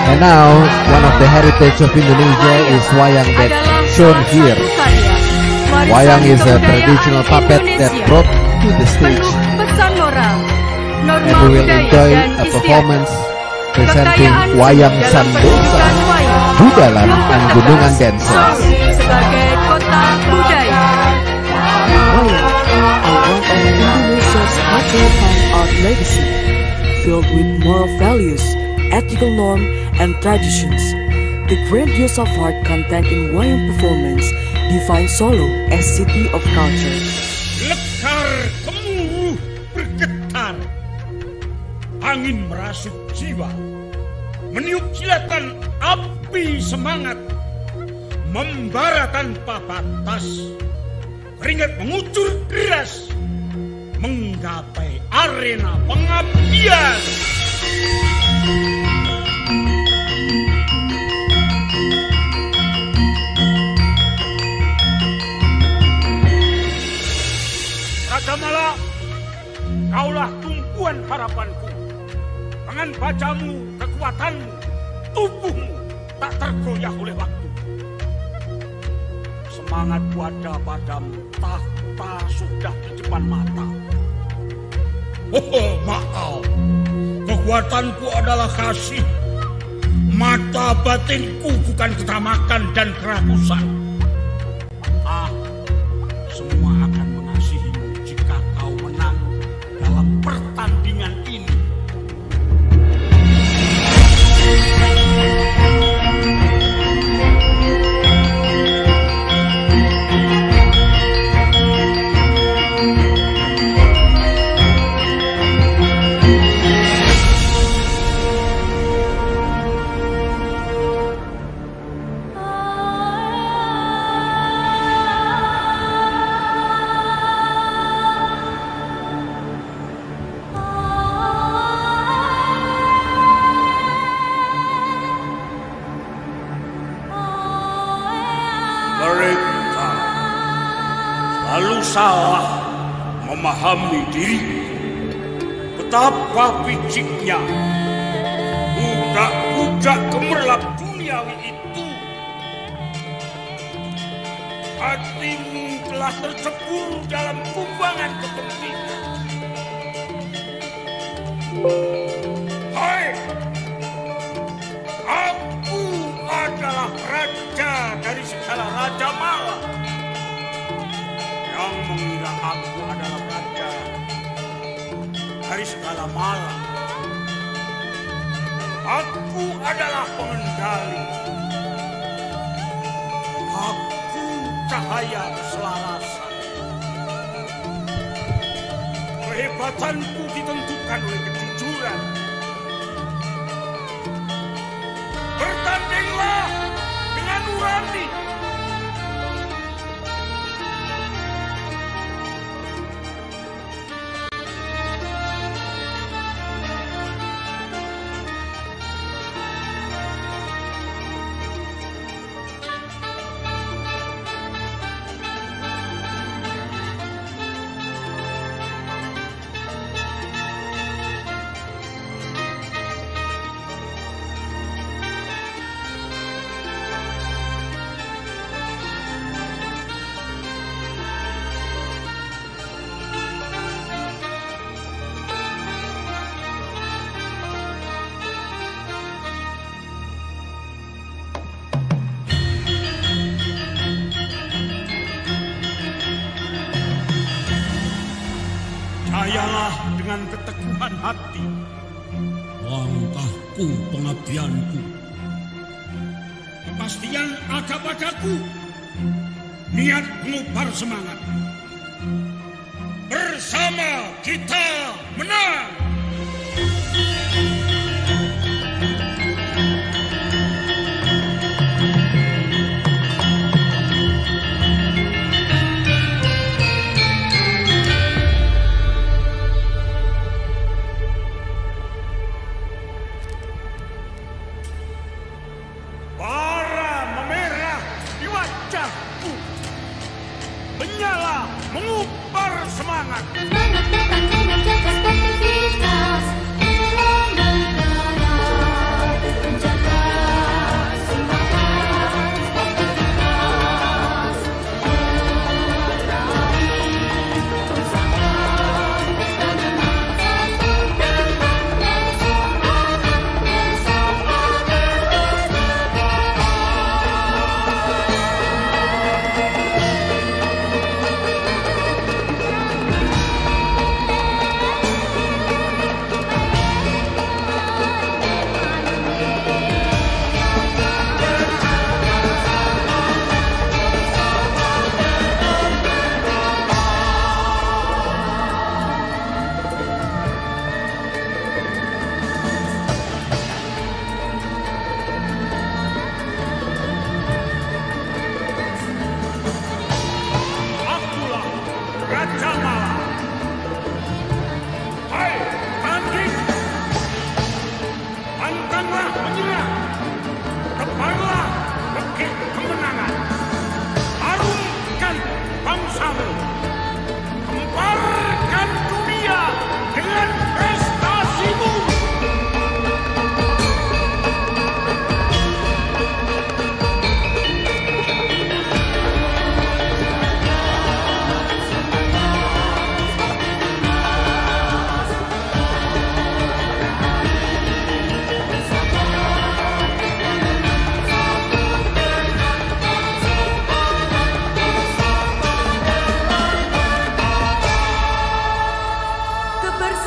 And now, one of the heritage of Indonesia is Wayang that shown here. Wayang is a traditional puppet that brought to the stage. And we will enjoy a performance presenting Wayang Sandosa, Budalan, and Gunungan dancers. Sebagai kota budaya. Wayang, one of Indonesia's cultural fine art legacy, filled with moral values, ethical norms, and traditions. The grandiose of art content in Wayang performance defines Solo as city of culture. Lekar gemuruh bergetar, angin merasuk jiwa, meniup kilatan api semangat, membara tanpa batas, keringat mengucur deras, menggapai arena pengabdian. Raja Mala, kaulah tumpuan harapanku. Dengan bajamu, kekuatanmu, tubuhmu tak tergoyah oleh waktu. Semangatku ada padamu, tahta sudah di depan mata. Oh, maaf. Kekuatanku adalah kasih. Mata batinku bukan ketamakan dan kerakusan. Semua akan mengasihimu jika kau menang dalam pertandingan ini. Mereka selalu salah memahami diri. Betapa piciknya budak-budak gemerlap duniawi itu. Hatimu telah tercebur dalam kubangan kepentingan. Hai, aku adalah raja dari segala raja Mala. Yang mengira aku adalah raja dari segala Mala. Aku adalah pengendali. Aku cahaya keselarasan. Kehebatanku ditentukan oleh kejujuran. Bertandinglah dengan nurani. Percayalah dengan keteguhan hati. Langkahku pengabdianku. Kepastian ada padaku. Niat mengubar semangat. Bersama kita menang. Menyala, mengubar semangat.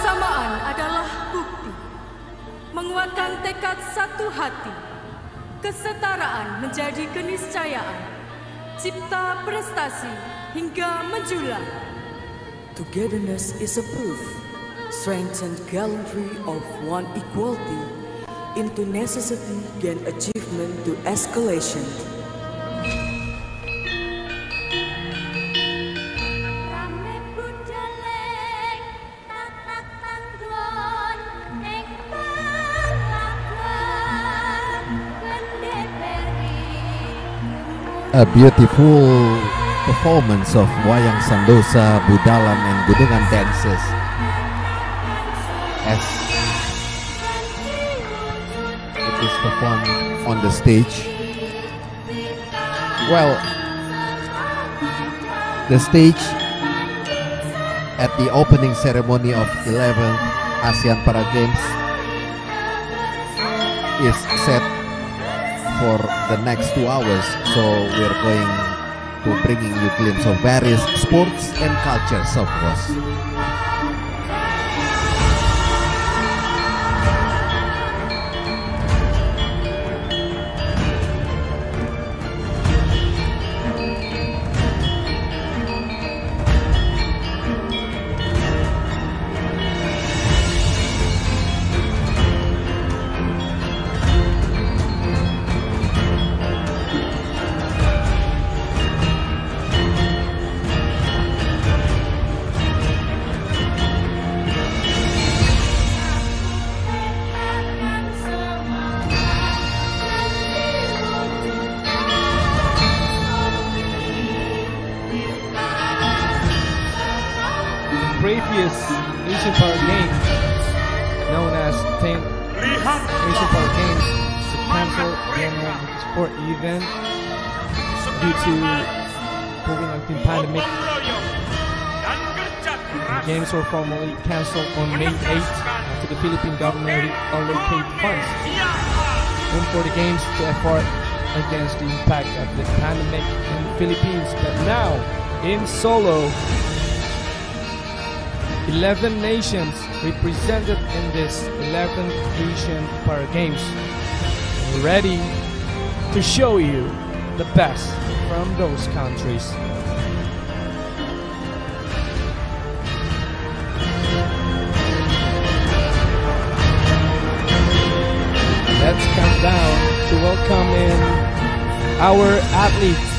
Kebersamaan adalah bukti, menguatkan tekad satu hati, kesetaraan menjadi keniscayaan, cipta prestasi hingga menjulang. Togetherness is a proof, strength and gallantry of one equality into necessity gain achievement to escalation. A beautiful performance of Wayang Sandosa, Budalan and Gunungan dances as it is performed on the stage. Well, the stage at the opening ceremony of 11th ASEAN Para Games is set for the next 2 hours, so we're going to bringing you glimpse of various sports and cultures, of course. Previous Asian Para Games, known as 10th Asian Para Games, was cancelled general sport event due to COVID-19 pandemic. The games were formally cancelled on May 8th after the Philippine government allocated funds for the games to effort against the impact of the pandemic in the Philippines. But now, in Solo, 11 nations represented in this 11th Asian Para Games, ready to show you the best from those countries. Let's count down to welcome in our athletes.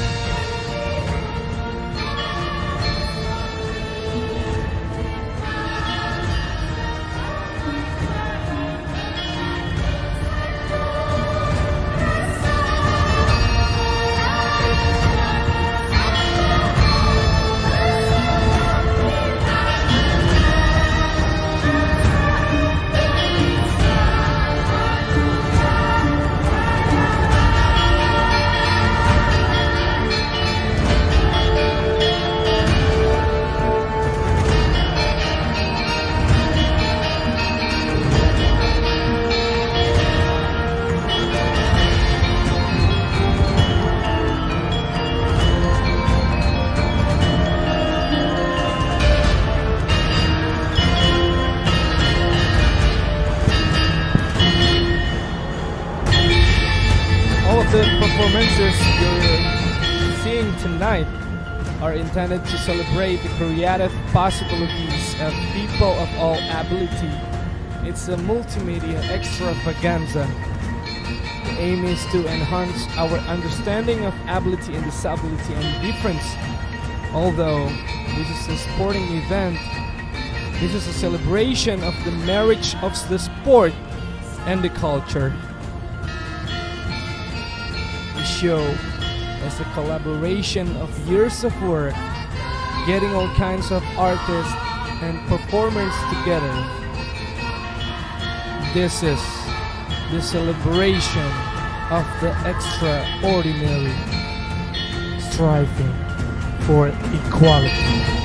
The performances you're seeing tonight are intended to celebrate the creative possibilities of people of all ability. It's a multimedia extravaganza. The aim is to enhance our understanding of ability and disability and difference. Although this is a sporting event, this is a celebration of the marriage of the sport and the culture. Show as a collaboration of years of work, getting all kinds of artists and performers together. This is the celebration of the extraordinary, striving for equality.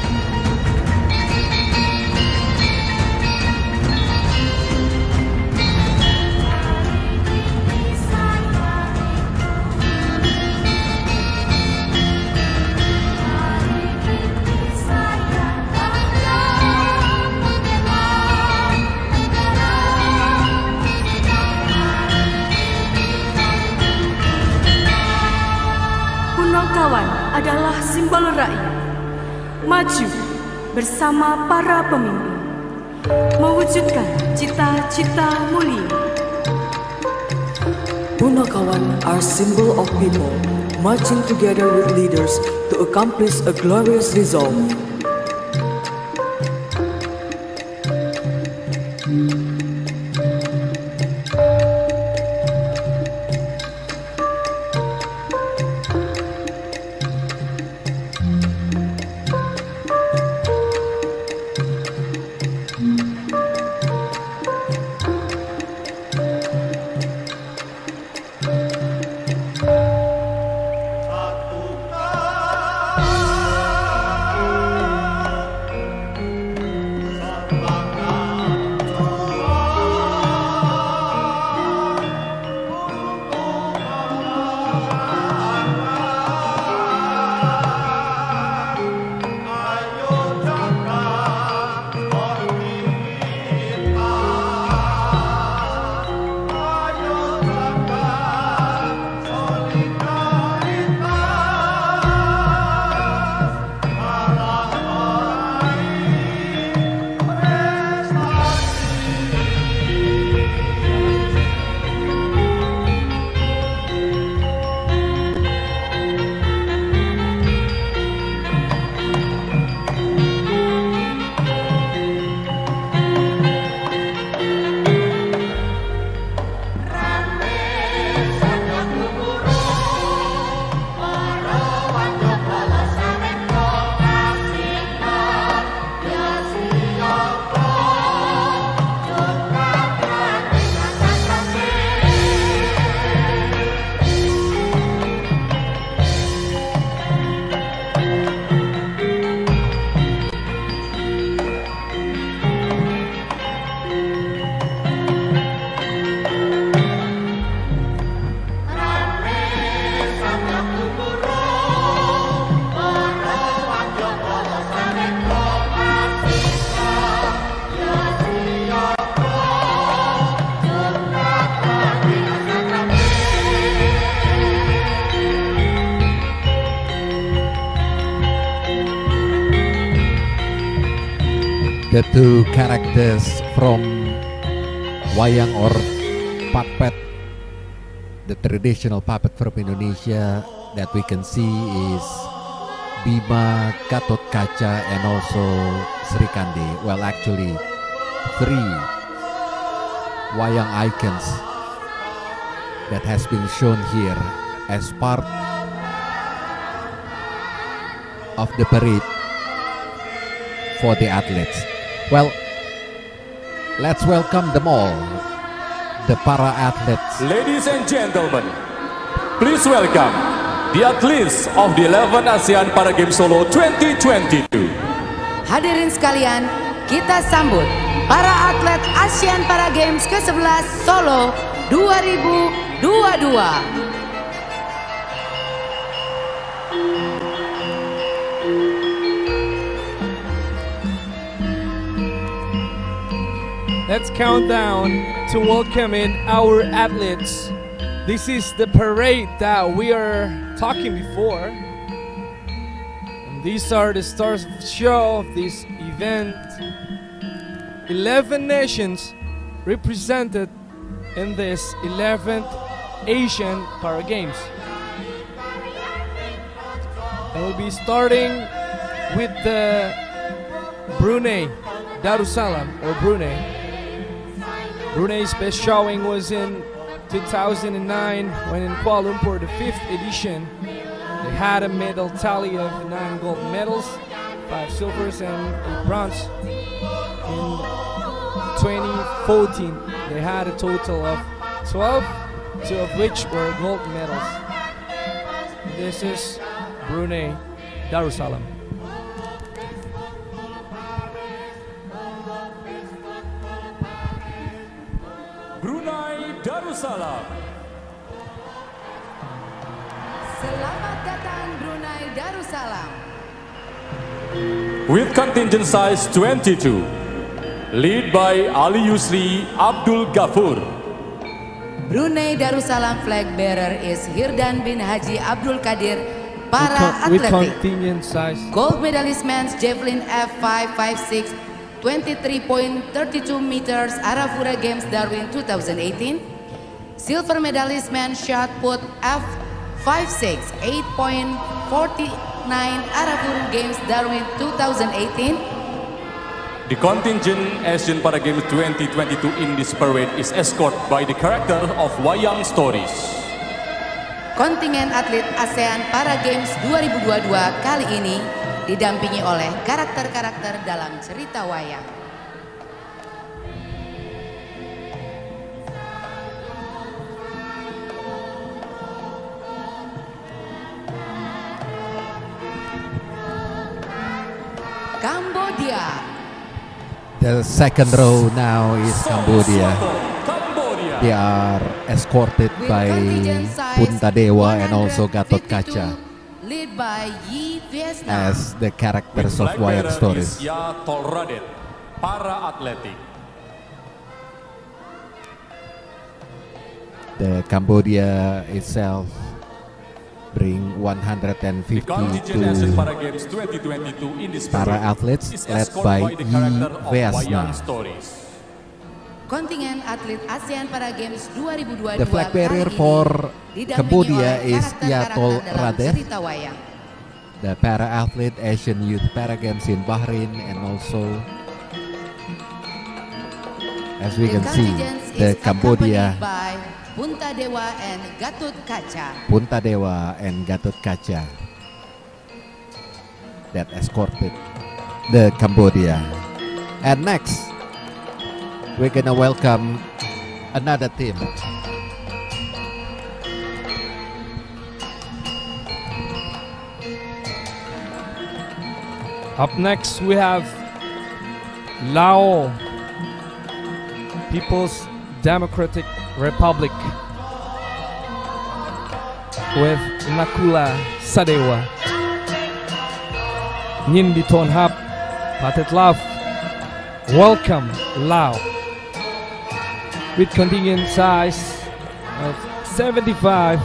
maju bersama para pemimpin, mewujudkan cita-cita mulia. Punakawan are symbol of people marching together with leaders to accomplish a glorious resolve. The two characters from Wayang or puppet, the traditional puppet from Indonesia that we can see is Bima, Gatot Kaca, and also Sri Kandi. Well, actually, three Wayang icons that has been shown here as part of the parade for the athletes. Well, let's welcome them all, the para athletes. Ladies and gentlemen, please welcome the athletes of the 11 ASEAN Para Games Solo 2022. Hadirin sekalian, kita sambut para atlet ASEAN Para Games ke-11 Solo 2022. Let's count down to welcome in our athletes. This is the parade that we are talking before. And these are the stars of the show of this event. 11 nations represented in this 11th Asian Para Games. And we'll be starting with the Brunei Darussalam or Brunei. Brunei's best showing was in 2009 when in Kuala Lumpur, the 5th edition. They had a medal tally of 9 gold medals, 5 silvers and 8 bronze. In 2014, they had a total of 12, 2 of which were gold medals. This is Brunei Darussalam. Brunei Darussalam. Selamat datang Brunei Darussalam. With contingent size 22, lead by Ali Yusri Abdul Ghafur. Brunei Darussalam flag bearer is Hirdan bin Haji Abdul Qadir para with atletik. contingent size. Gold medalist men's javelin F556 23.32 meters Arafura Games Darwin 2018. Silver medalist men's shot put F56 8.49 Arafura Games Darwin 2018. The contingent Asian Para Games 2022 in this parade is escorted by the character of Wayang stories. Kontingen atlet ASEAN Para Games 2022 kali ini didampingi oleh karakter-karakter dalam cerita wayang. Cambodia. The second row now is Cambodia. They are escorted by Punta Dewa and also Gatot Kaca Led by Yi Vietnam. as the characters of Wayang stories. Ya Tolradet, para atletik. The Cambodia itself bring 152 Para Games 2022 in this para athletes led by Yi Vietnam. Kontingen atlet ASEAN Para Games 2022 The flag bearer kali for ini didampingi Cambodia oleh is karakter-karakter Yatol dalam Radet, cerita wayang. the para athlete Asian Youth Para Games in Bahrain, and also, as we can see, the Cambodia by Punta Dewa and Gatot Kaca. Punta Dewa and Gatot Kaca that escorted the Cambodia. And next, we're gonna welcome another team. Up next, we have Lao People's Democratic Republic with Nakula Sadewa, Nyindi Tonhap, Patet Love. Welcome, Lao. With contingent size of 75,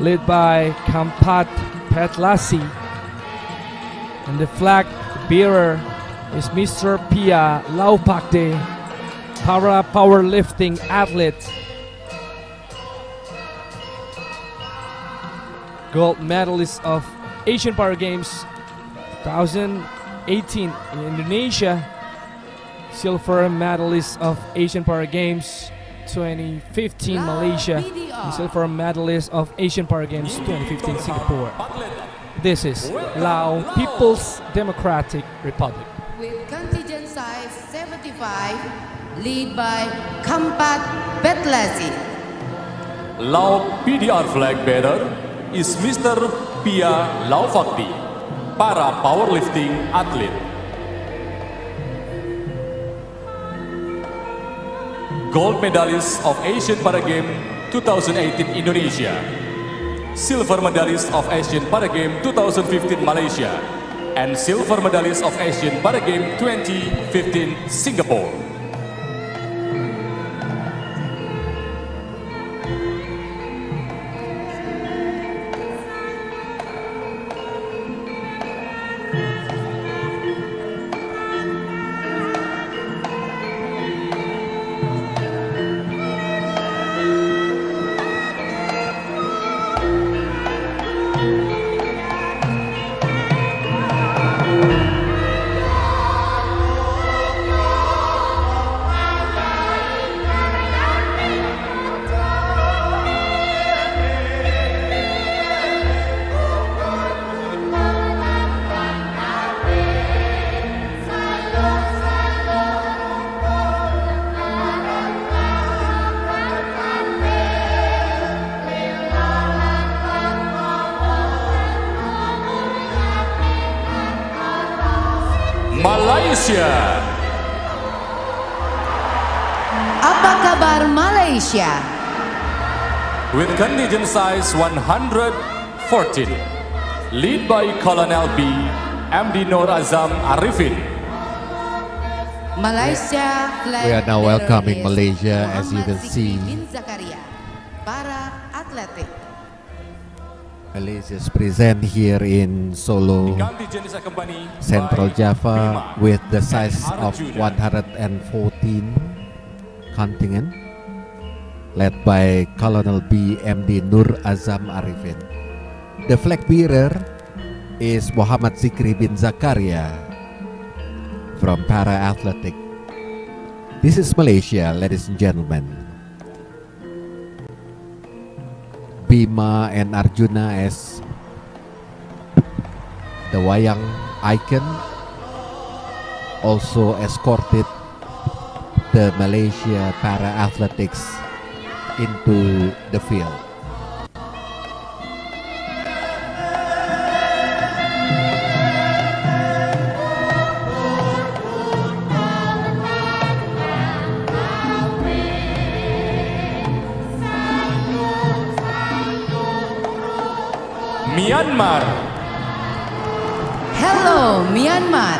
led by Kampat Petlasi. And the flag bearer is Mr. Pia Laupakde, para powerlifting athlete, gold medalist of Asian Para Games 2018 in Indonesia, silver medalist of Asian Para Games 2015 Malaysia, and silver medalist of Asian Para Games 2015 Singapore. This is Lao People's Democratic Republic. With contingent size 75, led by Kampat Petlasi. Lao PDR flag bearer is Mr. Pia Laufakdi, para powerlifting athlete. Gold medalist of Asian Para Games 2018 Indonesia, silver medalist of Asian Para Games 2015 Malaysia, and silver medalist of Asian Para Games 2015 Singapore. Malaysia. Apa kabar Malaysia? With contingent size 114, lead by Colonel B. MD Nur Azam Arifin. Malaysia flag We are now bearer welcoming is Malaysia, as you Muhammad can see. Zikri bin Zakaria, para atletik. Malaysia is present here in Solo, The contingent is accompanied Central by Java, Bima with the size and of Arjuna. 114 contingent, led by Colonel B. MD Nur Azam Arifin. The flag bearer is Muhammad Zikri bin Zakaria from Para Athletic. This is Malaysia, ladies and gentlemen. Bima and Arjuna as the Wayang icon also escorted the Malaysia Para Athletics into the field. Myanmar. Hello, Myanmar.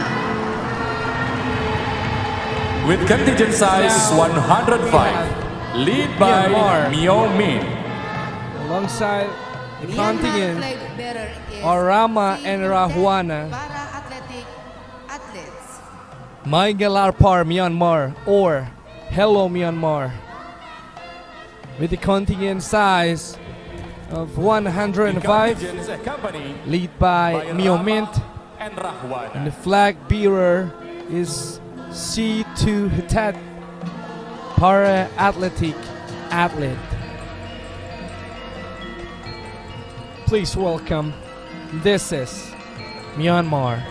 With contingent size 105, lead by Myanmar. Myo Min. Alongside the Myanmar contingent flag bearer is are Rama and Singapore Rahwana. Para-athletic athletes. Maigalarpar Myanmar or Hello Myanmar. With the contingent size of The 105, contingent is accompanied lead by Myo Rama Mint, and Rahwana. and the flag bearer is C2 Hitat, para-athletic athlete. Please welcome, this is Myanmar.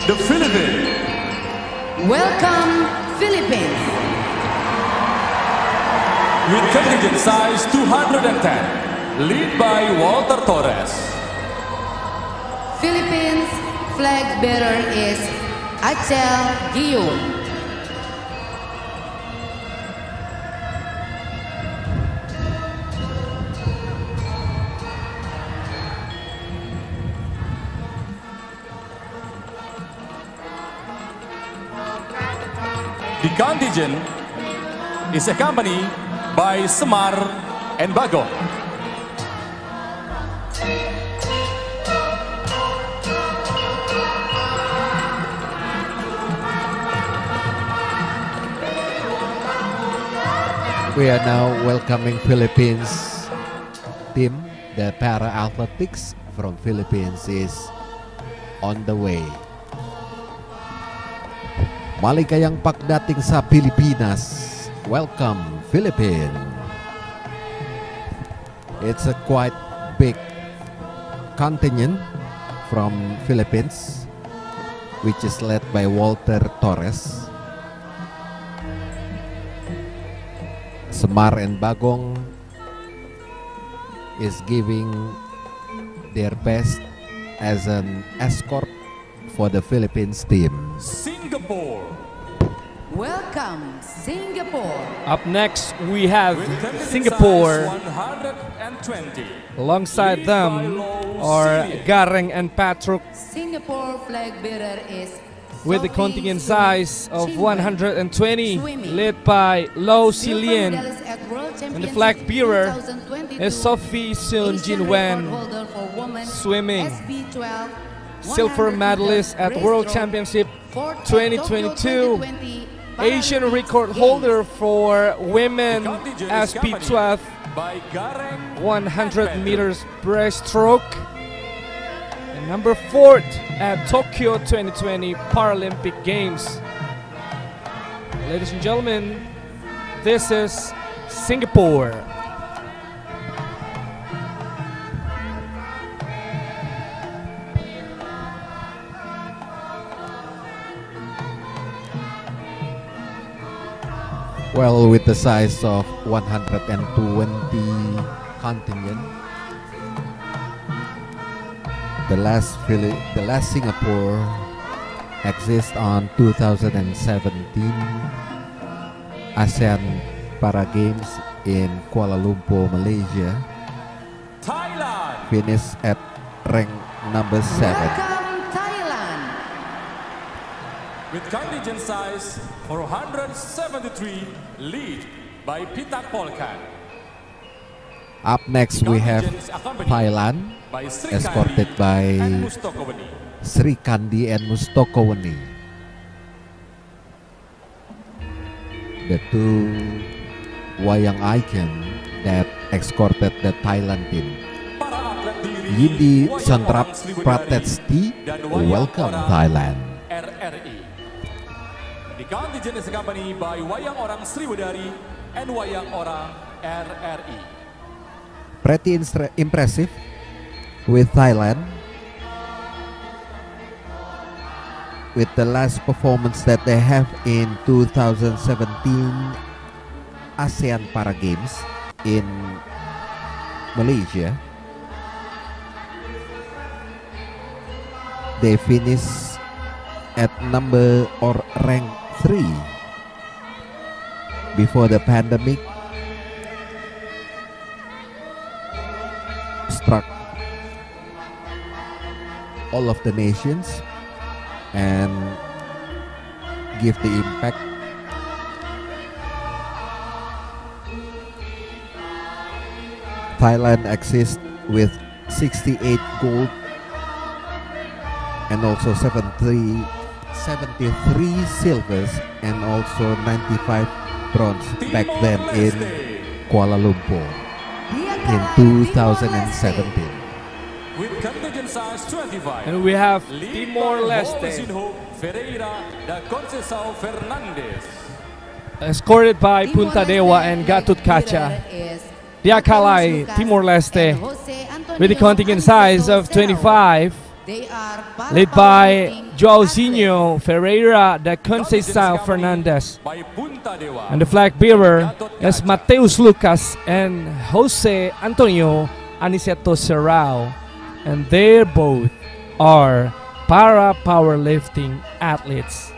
The Philippines. Welcome, Philippines. With contingent size 210, lead by Walter Torres. Philippines flag bearer is Achel Giyun. The contingent is accompanied by Semar and Bagong. We are now welcoming Philippines team. The Para Athletics from Philippines is on the way. Maligayang pagdating sa Pilipinas. Welcome, Philippines. It's a quite big contingent from Philippines, which is led by Walter Torres. Semar and Bagong is giving their best as an escort for the Philippines team. Singapore. Welcome, Singapore. Up next, we have With contingent Singapore. size 120. Alongside them are Gareng and Patrick Singapore flag bearer is with the Sophie contingent Sun size of Chinwen. 120, Swimming. led by Lo Silver Silien. medalist at World And the Championship flag bearer 2022. is Sophie Sun Asian Jinwen. record holder for women Swimming. SB12, Silver 100 medalist meter at World breaststroke, Championship fourth at 2022. Tokyo 2020 Asian Paralympics record Games. holder for women The contingent is SB12 by Gareng 100 and meters breaststroke. And number 4 at Tokyo 2020 Paralympic Games. Ladies and gentlemen, this is Singapore. Well, with the size of 120 contingent, the last Singapore exist on 2017 ASEAN Para Games in Kuala Lumpur, Malaysia. Thailand. Finished at rank number 7. Welcome Thailand. With contingent size 473, lead by Pitak Polkan. Up next we have Thailand, By Sri escorted Kandi by and Mustokowani. Sri Kandi and Mustokowani. The two Wayang icon that escorted the Thailand team. Para atlet diri Yindi Wayang Santrap Orang Sriwedari Pratesti, dan Wayang welcome Orang Thailand. RRI. The contingent is accompanied by Wayang Orang Sriwedari and Wayang Orang RRI. Pretty impressive with Thailand. With the last performance that they have in 2017 ASEAN Para Games in Malaysia. They finish at number or rank 3 before the pandemic struck all of the nations and give the impact. Thailand exists with 68 gold and also 73 silvers and also 95 bronze back then in Kuala Lumpur in 2017. With contingent size 25. And we have lead by Timor-Leste, Josinho Ferreira da Conceição Fernandes. escorted by Punta Dewa and Gatot Kaca. Diakalai, Timor-Leste, with a contingent size of 25, led by Josinho Ferreira da Conceição Fernandes. By Punta Dewa. And the flag bearer is Mateus Lucas and Jose Antonio Aniceto Serrao. And they both are para powerlifting athletes.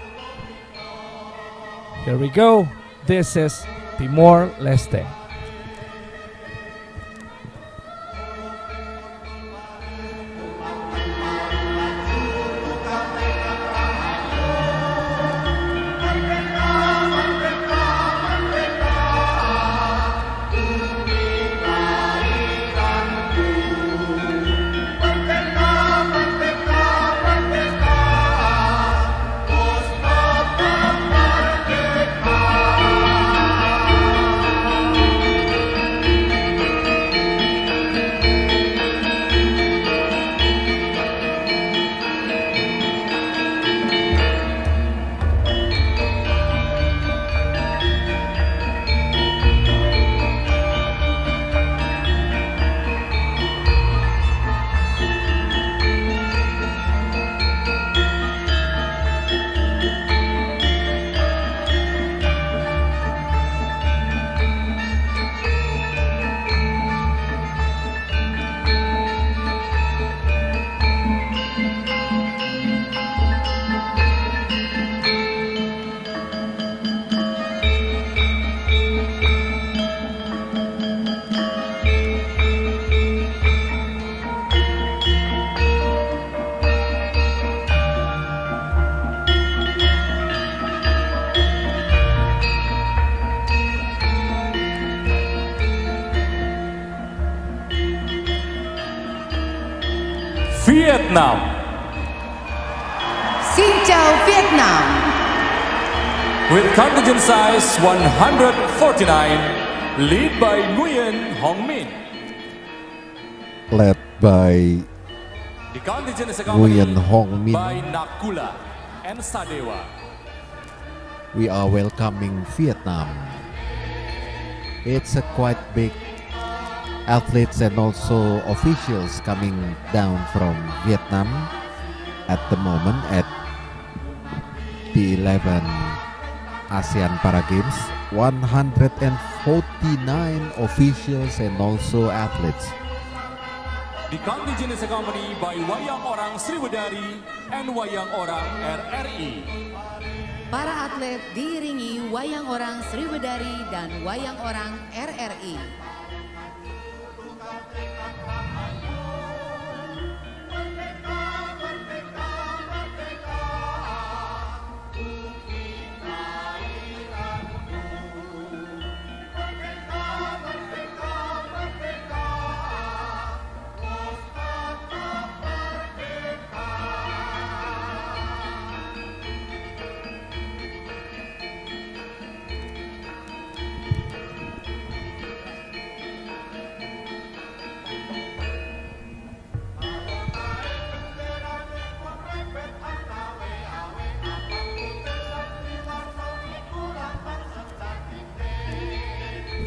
Here we go. This is Timor-Leste. Vietnam. Xin chào Vietnam. With contingent size 149, lead by Nguyen Hong Min. Led by The contingent is Nguyen accompanied Hong Min. by Nakula and Sadewa. We are welcoming Vietnam. It's a quite big athletes and also officials coming down from Vietnam at the moment at the 11 ASEAN Para Games. 149 officials and also athletes. The contingent is accompanied by Wayang Orang Sriwedari and Wayang Orang RRI. Para atlet diiringi Wayang Orang Sriwedari dan Wayang Orang RRI.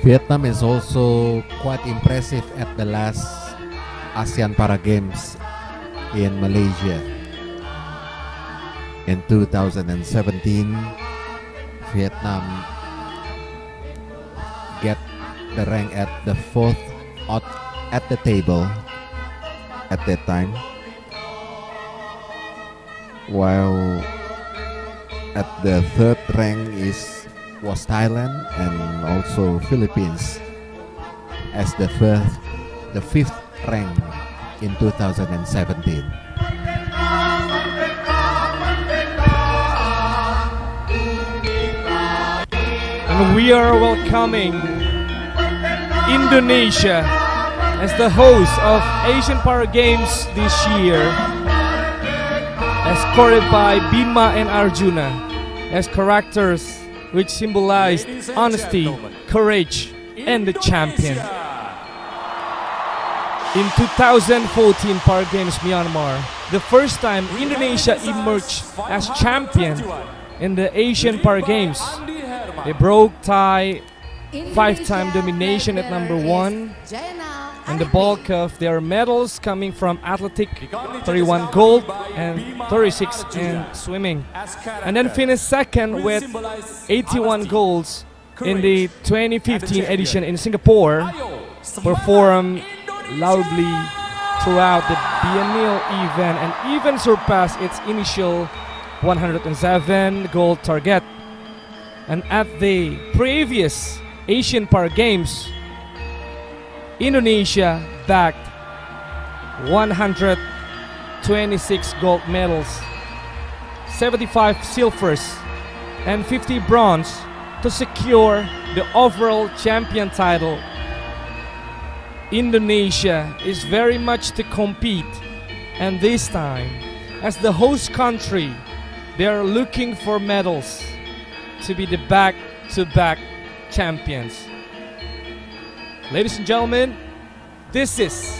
Vietnam is also quite impressive at the last ASEAN Para Games in Malaysia. In 2017, Vietnam get the rank at the 4th at the table at that time, while at the 3rd rank was Thailand and also Philippines as the 5th rank in 2017. And we are welcoming Indonesia as the host of Asian Para Games this year, escorted by Bima and Arjuna as characters which symbolized honesty, courage, and the champion. In 2014 Para Games Myanmar, the first time Indonesia emerged as champion in the Asian Para Games. They broke Thai 5-time domination at number 1, and the bulk of their medals coming from athletics, 31 gold and 36 in swimming, and then finished second with 81 golds in the 2015 edition in Singapore, performed loudly throughout the biennial event and even surpassed its initial 107 gold target. And at the previous Asian Para Games, Indonesia bagged 126 gold medals, 75 silvers, and 50 bronze to secure the overall champion title. Indonesia is very much to compete, and this time, as the host country, they are looking for medals to be the back-to-back champions. Ladies and gentlemen, this is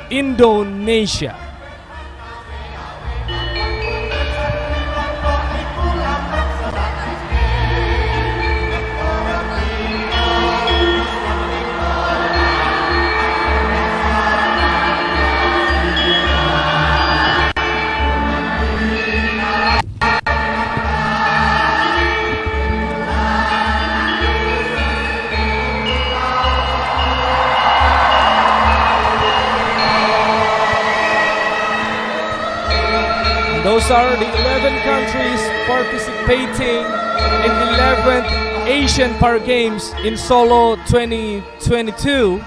Indonesia. Those are the 11 countries participating in the 11th Asian Para Games in Solo 2022.